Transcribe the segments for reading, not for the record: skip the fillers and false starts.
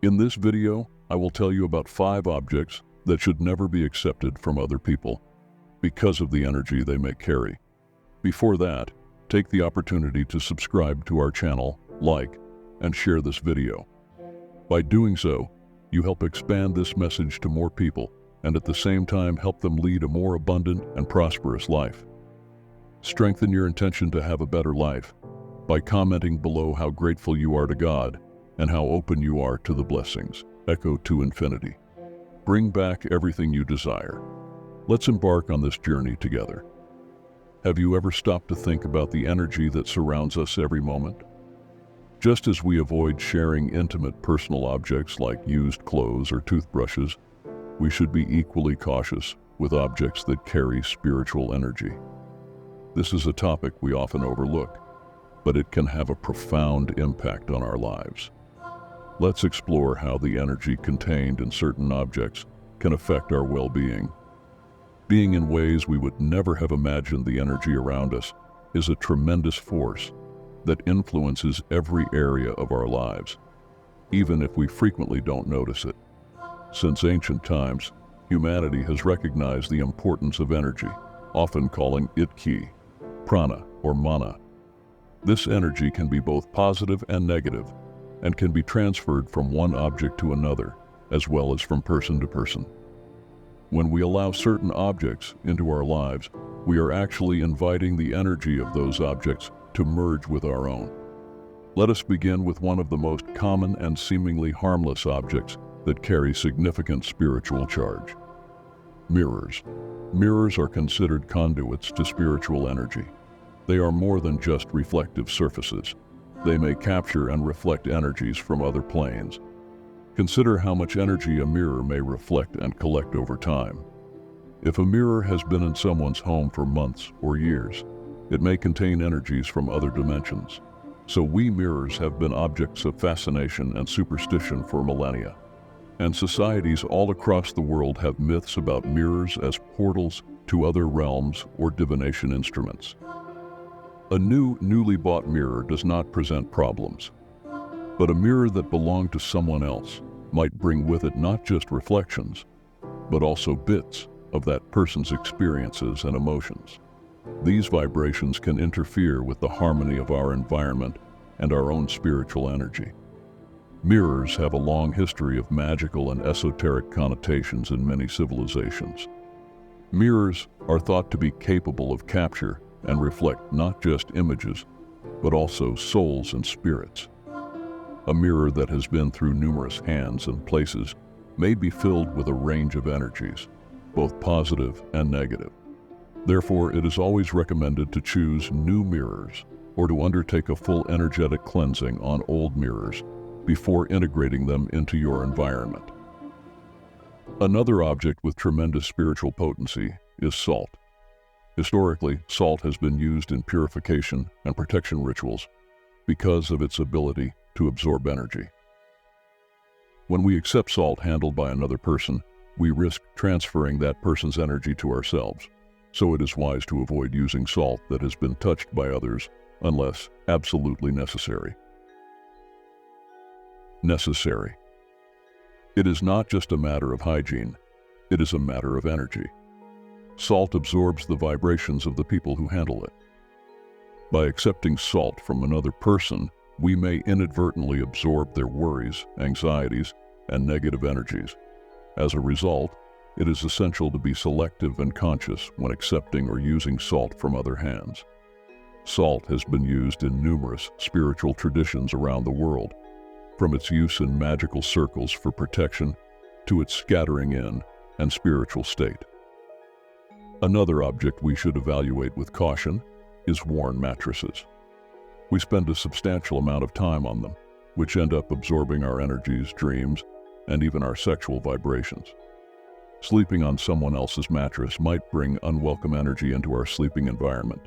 In this video, I will tell you about 5 objects that should never be accepted from other people because of the energy they may carry. Before that, take the opportunity to subscribe to our channel, like, and share this video. By doing so, you help expand this message to more people and at the same time help them lead a more abundant and prosperous life. Strengthen your intention to have a better life by commenting below how grateful you are to God and how open you are to the blessings. Echo to infinity. Bring back everything you desire. Let's embark on this journey together. Have you ever stopped to think about the energy that surrounds us every moment? Just as we avoid sharing intimate personal objects like used clothes or toothbrushes, we should be equally cautious with objects that carry spiritual energy. This is a topic we often overlook, but it can have a profound impact on our lives. Let's explore how the energy contained in certain objects can affect our well-being. Being in ways we would never have imagined, the energy around us is a tremendous force that influences every area of our lives, even if we frequently don't notice it. Since ancient times, humanity has recognized the importance of energy, often calling it ki, prana, or mana. This energy can be both positive and negative, and can be transferred from one object to another, as well as from person to person. When we allow certain objects into our lives, we are actually inviting the energy of those objects to merge with our own. Let us begin with one of the most common and seemingly harmless objects that carry significant spiritual charge. Mirrors. Mirrors are considered conduits to spiritual energy. They are more than just reflective surfaces. They may capture and reflect energies from other planes. Consider how much energy a mirror may reflect and collect over time. If a mirror has been in someone's home for months or years, it may contain energies from other dimensions. So we mirrors have been objects of fascination and superstition for millennia. And societies all across the world have myths about mirrors as portals to other realms or divination instruments. A newly bought mirror does not present problems, but a mirror that belonged to someone else might bring with it not just reflections, but also bits of that person's experiences and emotions. These vibrations can interfere with the harmony of our environment and our own spiritual energy. Mirrors have a long history of magical and esoteric connotations in many civilizations. Mirrors are thought to be capable of capture and reflect not just images, but also souls and spirits. A mirror that has been through numerous hands and places may be filled with a range of energies, both positive and negative. Therefore, it is always recommended to choose new mirrors or to undertake a full energetic cleansing on old mirrors before integrating them into your environment. Another object with tremendous spiritual potency is salt. Historically, salt has been used in purification and protection rituals because of its ability to absorb energy. When we accept salt handled by another person, we risk transferring that person's energy to ourselves. So it is wise to avoid using salt that has been touched by others unless absolutely necessary. It is not just a matter of hygiene, it is a matter of energy. Salt absorbs the vibrations of the people who handle it. By accepting salt from another person, we may inadvertently absorb their worries, anxieties, and negative energies. As a result, it is essential to be selective and conscious when accepting or using salt from other hands. Salt has been used in numerous spiritual traditions around the world, from its use in magical circles for protection to its scattering in and spiritual state. Another object we should evaluate with caution is worn mattresses. We spend a substantial amount of time on them, which end up absorbing our energies, dreams, and even our sexual vibrations. Sleeping on someone else's mattress might bring unwelcome energy into our sleeping environment,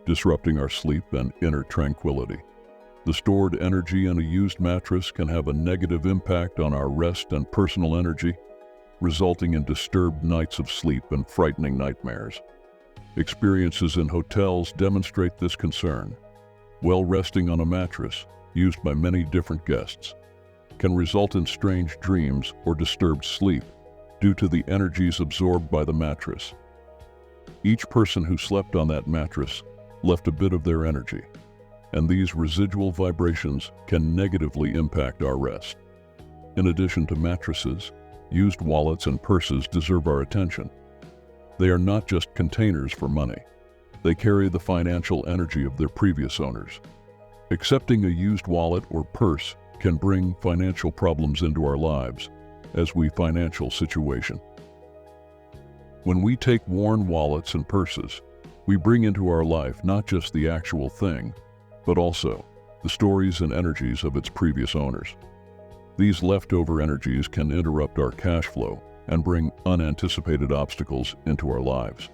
disrupting our sleep and inner tranquility. The stored energy in a used mattress can have a negative impact on our rest and personal energy, resulting in disturbed nights of sleep and frightening nightmares. Experiences in hotels demonstrate this concern. While resting on a mattress, used by many different guests, can result in strange dreams or disturbed sleep due to the energies absorbed by the mattress. Each person who slept on that mattress left a bit of their energy, and these residual vibrations can negatively impact our rest. In addition to mattresses, used wallets and purses deserve our attention. They are not just containers for money. They carry the financial energy of their previous owners. Accepting a used wallet or purse can bring financial problems into our lives as we financial situation. When we take worn wallets and purses, we bring into our life not just the actual thing, but also the stories and energies of its previous owners. These leftover energies can interrupt our cash flow and bring unanticipated obstacles into our lives.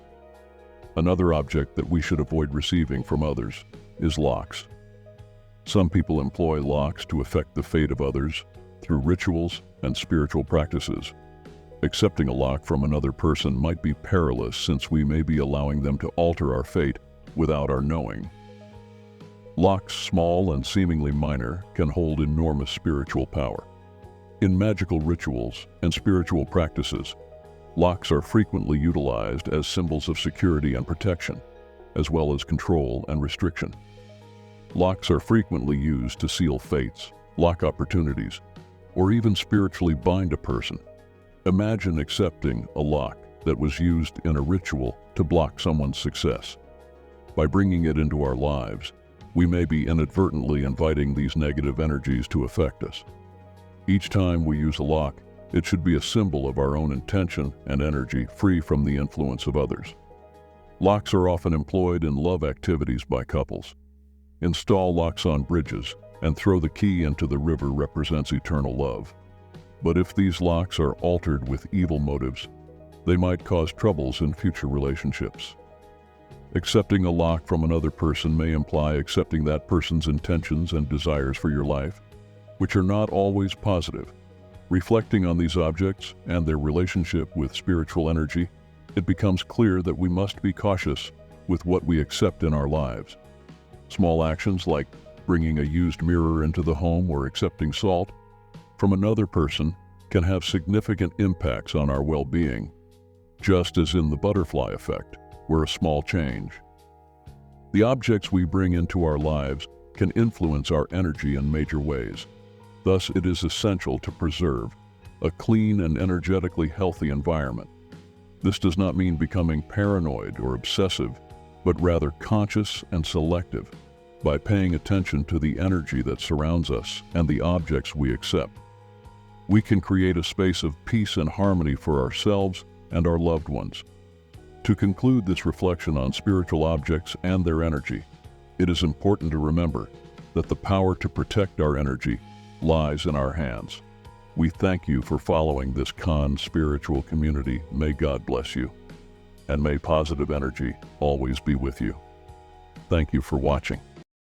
Another object that we should avoid receiving from others is locks. Some people employ locks to affect the fate of others through rituals and spiritual practices. Accepting a lock from another person might be perilous since we may be allowing them to alter our fate without our knowing. Locks, small and seemingly minor, can hold enormous spiritual power. In magical rituals and spiritual practices, locks are frequently utilized as symbols of security and protection, as well as control and restriction. Locks are frequently used to seal fates, lock opportunities, or even spiritually bind a person. Imagine accepting a lock that was used in a ritual to block someone's success. By bringing it into our lives, we may be inadvertently inviting these negative energies to affect us. Each time we use a lock, it should be a symbol of our own intention and energy free from the influence of others. Locks are often employed in love activities by couples. Install locks on bridges and throw the key into the river represents eternal love. But if these locks are altered with evil motives, they might cause troubles in future relationships. Accepting a lock from another person may imply accepting that person's intentions and desires for your life, which are not always positive. Reflecting on these objects and their relationship with spiritual energy, it becomes clear that we must be cautious with what we accept in our lives. Small actions like bringing a used mirror into the home or accepting salt from another person can have significant impacts on our well-being, just as in the butterfly effect, where a small change. The objects we bring into our lives can influence our energy in major ways. Thus, it is essential to preserve a clean and energetically healthy environment. This does not mean becoming paranoid or obsessive, but rather conscious and selective by paying attention to the energy that surrounds us and the objects we accept. We can create a space of peace and harmony for ourselves and our loved ones. To conclude this reflection on spiritual objects and their energy, it is important to remember that the power to protect our energy lies in our hands. We thank you for following this spiritual community. May God bless you, and may positive energy always be with you. Thank you for watching.